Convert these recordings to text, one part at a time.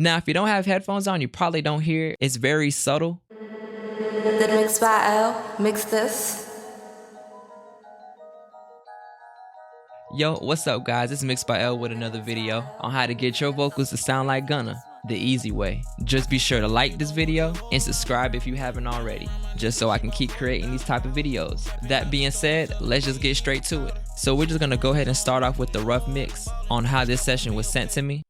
Now, if you don't have headphones on, you probably don't hear it. It's very subtle. The mix by L, mix this. Yo, what's up guys? It's Mixed by L with another video on how to get your vocals to sound like Gunna the easy way. Just be sure to like this video and subscribe if you haven't already, just so I can keep creating these type of videos. That being said, let's just get straight to it. So we're just gonna go ahead and start off with the rough mix on how this session was sent to me.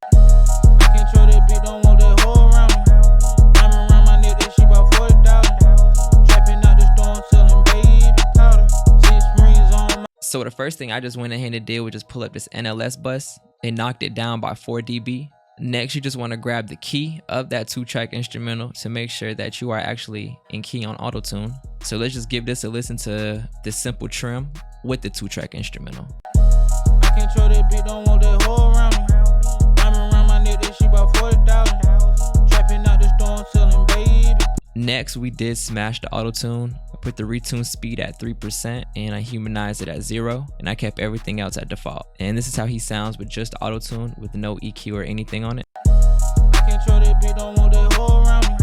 So the first thing I just went ahead and did was just pull up this NLS bus and knocked it down by 4 dB. Next, you just want to grab the key of that 2-track instrumental to make sure that you are actually in key on auto-tune. So let's just give this a listen to this simple trim with the 2-track instrumental. I control that beat, don't want that whole around me. Diamond around my neck, that shit about 40,000. Trapping out the storm, selling baby. Next, we did smash the auto-tune. I put the retune speed at 3% and I humanized it at 0, and I kept everything else at default. And this is how he sounds with just auto-tune with no EQ or anything on it. I control that beat, don't want that whole around me.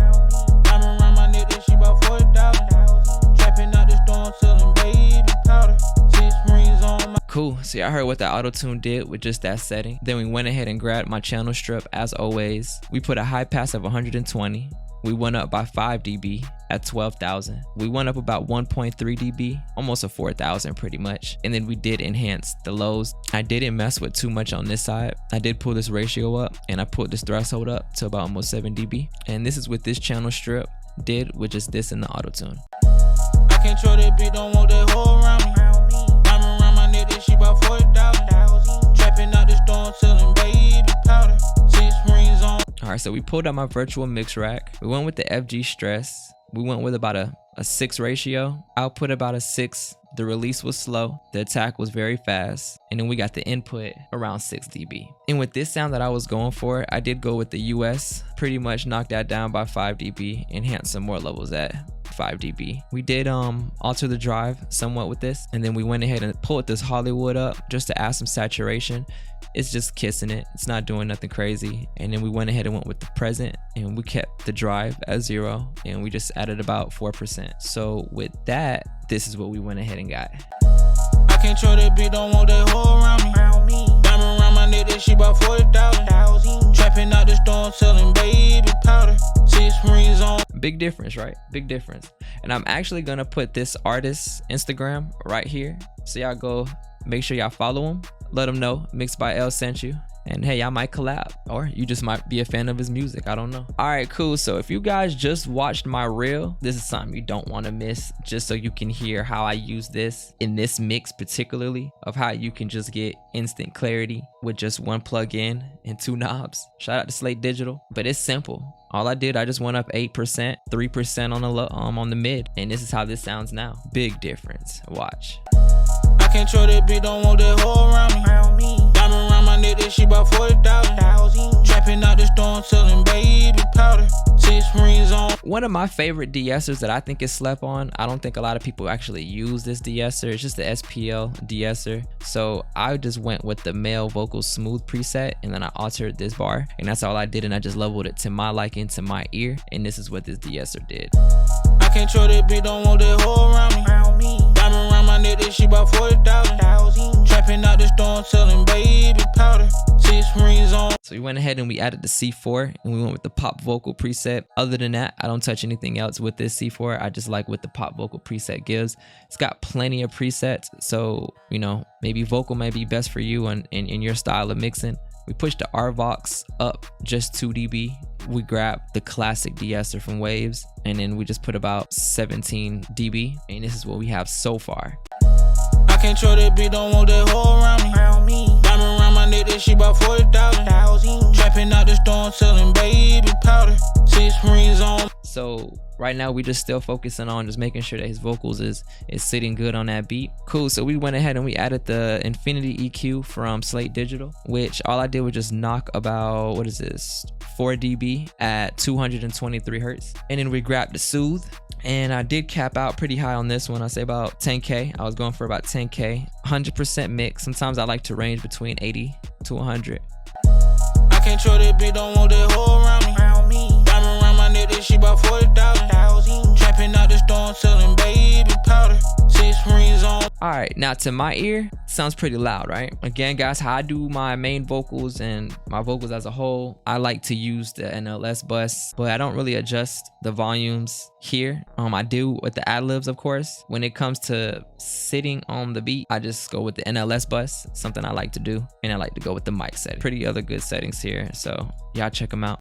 Diamond around my neck, that shit about 40,000. Trapping out the storm, selling baby powder. 6 rings on my... Cool, so y'all heard what that auto-tune did with just that setting. Then we went ahead and grabbed my channel strip as always. We put a high pass of 120. We went up by 5 dB at 12,000. We went up about 1.3 dB, almost a 4,000 pretty much. And then we did enhance the lows. I didn't mess with too much on this side. I did pull this ratio up and I put this threshold up to about almost 7 dB. And this is what this channel strip did with just this in the auto-tune. I control that beat, don't want that whole around me. Diamond around my neck, that shit about 40,000. Trapping out the storm, selling baby powder. 6 rings on. Alright, so we pulled out my virtual mix rack. We went with the FG stress. We went with about a 6 ratio. Output about a 6. The release was slow. The attack was very fast. And then we got the input around 6 dB. And with this sound that I was going for, I did go with the US. Pretty much knocked that down by 5 dB. Enhanced some more levels at 5 dB. We did alter the drive somewhat with this. And then we went ahead and pulled this Hollywood up just to add some saturation. It's just kissing it. It's not doing nothing crazy. And then we went ahead and went with the present and we kept the drive at 0 and we just added about 4%. So with that, this is what we went ahead and got. I control that beat, don't want that whole around me. Diamond around my neck, that shit about 40,000. Trapping out the storm, selling baby powder. 6 rings on. Big difference, right? Big difference. And I'm actually gonna put this artist's Instagram right here. So y'all go make sure y'all follow him. Let him know Mixed by L sent you. And hey, y'all might collab, or you just might be a fan of his music. I don't know. All right, cool. So if you guys just watched my reel, this is something you don't want to miss, just so you can hear how I use this in this mix particularly, of how you can just get instant clarity with just one plug-in and 2 knobs. Shout out to Slate Digital, but it's simple. All I did, I just went up 8%, 3% on the low, on the mid, and this is how this sounds now. Big difference. Watch. I control that beat, don't want that whole around me. Diamond around my neck, that shit about 40,000. Trapping out the storm, selling baby powder. 6 rings on. One of my favorite de-essers that I think is slept on. I don't think a lot of people actually use this de-esser. It's just the SPL de-esser. So I just went with the male vocal smooth preset and then I altered this bar. And that's all I did, and I just leveled it to my liking, to my ear. And this is what this de-esser did. I control that beat, don't want that whole around me. Diamond around my neck, that shit about 40,000. Trapping out the storm, selling baby powder. 6 rings on. So we went ahead and we added the C4 and we went with the pop vocal preset. Other than that, I don't touch anything else with this C4. I just like what the pop vocal preset gives. It's got plenty of presets, so you know, maybe vocal may be best for you and in your style of mixing. We pushed the RVox up just 2 dB. We grabbed the classic de-esser from Waves, and then we just put about 17 dB, and this is what we have so far. I control that beat, don't want that whole around me. Diamond around my neck, that shit about 40,000. Trapping out the storm, selling baby powder. 6 rings on. So right now we just still focusing on just making sure that his vocals is sitting good on that beat. Cool. So we went ahead and we added the Infinity EQ from Slate Digital, which all I did was just knock about, what is this, 4 dB at 223 hertz. And then we grabbed the Soothe, and I did cap out pretty high on this one. I say about 10K. I was going for about 10K, 100% mix. Sometimes I like to range between 80 to 100. I can't throw that bitch, don't want that hoe around me. Diamond around my neck, that shit about 40,000. Trapping out the storm, selling baby powder. 6 rings on. All right, now to my ear, sounds pretty loud, right? Again, guys, how I do my main vocals and my vocals as a whole, I like to use the NLS bus, but I don't really adjust the volumes here. I do with the ad-libs, of course. When it comes to sitting on the beat, I just go with the NLS bus, something I like to do, and I like to go with the mic setting. Pretty other good settings here, so y'all check them out.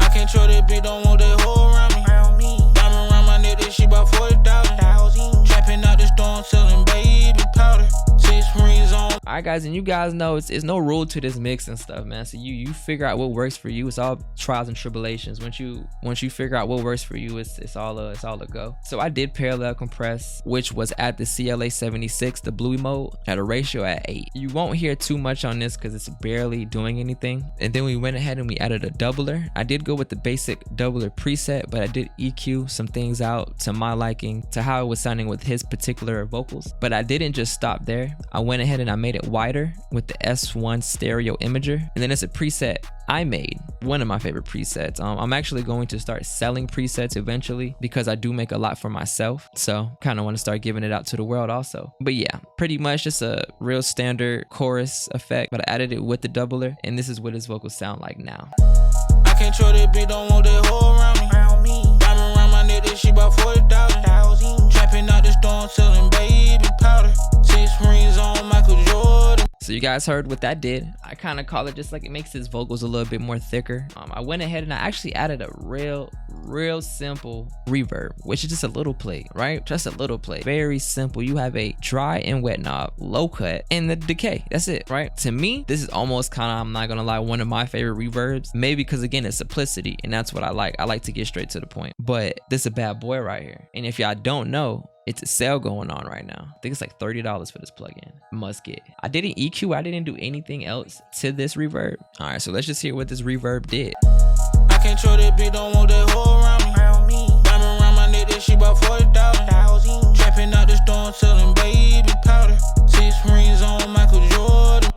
I can't throw that bitch, don't want that hoe around me. Diamond around my neck, that shit about 40,000. Trapping out the storm, selling baby powder. 6 rings on. All right, guys, and you guys know it's no rule to this mix and stuff, man. So you figure out what works for you. It's all trials and tribulations. Once you figure out what works for you, it's all a go. So I did parallel compress, which was at the CLA 76, the Bluey mode, at a ratio at 8. You won't hear too much on this because it's barely doing anything. And then we went ahead and we added a doubler. I did go with the basic doubler preset, but I did EQ some things out to my liking, to how it was sounding with his particular vocals. But I didn't just stop there. I went ahead and I made it wider with the S1 stereo imager, and then it's a preset I made, one of my favorite presets. I'm actually going to start selling presets eventually because I do make a lot for myself, so kind of want to start giving it out to the world also. But yeah, pretty much just a real standard chorus effect, but I added it with the doubler, and this is what his vocals sound like now. I can't throw that bitch, don't want that hoe around me. Diamond around my neck, that shit about 40,000. Trapping out the storm, selling baby powder. 6 rings on, Michael Jordan. So you guys heard what that did. I kind of call it just like it makes his vocals a little bit more thicker. I went ahead and I actually added a real simple reverb, which is just a little plate, right? Just a little plate. Very simple. You have a dry and wet knob, low cut, and the decay. That's it, right? To me, this is almost kind of, I'm not gonna lie, one of my favorite reverbs. Maybe because again, it's simplicity, and that's what I like. I like to get straight to the point. But this is a bad boy right here. And if y'all don't know, it's a sale going on right now. I think it's like $30 for this plugin. Must get. I didn't EQ. I didn't do anything else to this reverb. All right, so let's just hear what this reverb did. I can't throw that bitch, don't want that hoe around me. Diamond around my neck, that shit about 40,000. Trapping out the storm, selling baby powder. 6 rings on, Michael Jordan.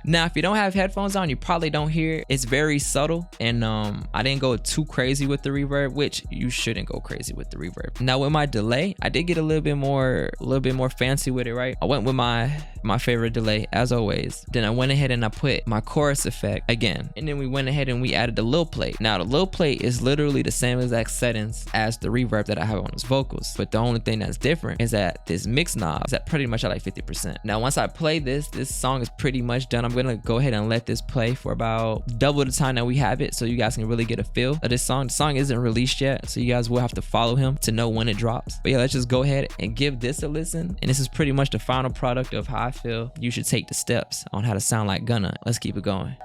Now, if you don't have headphones on, you probably don't hear it. It's very subtle, and I didn't go too crazy with the reverb, which you shouldn't go crazy with the reverb. Now, with my delay, I did get a little bit more fancy with it, right? I went with my favorite delay, as always. Then I went ahead and I put my chorus effect again, and then we went ahead and we added the lil plate. Now, the lil plate is literally the same exact settings as the reverb that I have on his vocals, but the only thing that's different is that this mix knob is at pretty much at like 50%. Now, once I play this song is pretty much done. I'm gonna go ahead and let this play for about double the time that we have it, so you guys can really get a feel of this song. The song isn't released yet, so you guys will have to follow him to know when it drops. But yeah, let's just go ahead and give this a listen, and this is pretty much the final product of how I feel you should take the steps on how to sound like Gunna. Let's keep it going.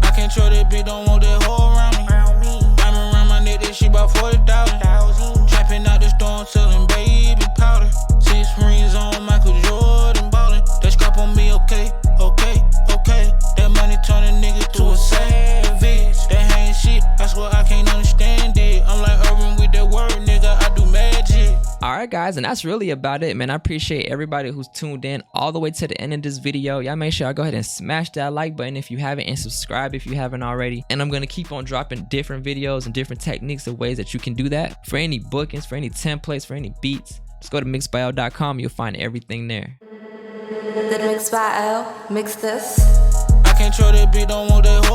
I can't throw that bitch, don't want that hoe around me. Diamond around my neck, that shit about 40,000. Trapping out the storm, selling baby powder. 6 rings on, Michael Jordan ballin'. That scrap on me, okay. That money turn a nigga to a savage. That ain't shit, I swear I can't understand it. I'm like Urban with that word, nigga, I do magic. All right, guys, and that's really about it, man. I appreciate everybody who's tuned in all the way to the end of this video. Y'all make sure y'all go ahead and smash that like button if you haven't, and subscribe if you haven't already. And I'm gonna keep on dropping different videos and different techniques of ways that you can do that. For any bookings, for any templates, for any beats, just go to mixbyl.com. You'll find everything there. The Mix by L, mix this. I can't throw that bitch, don't want that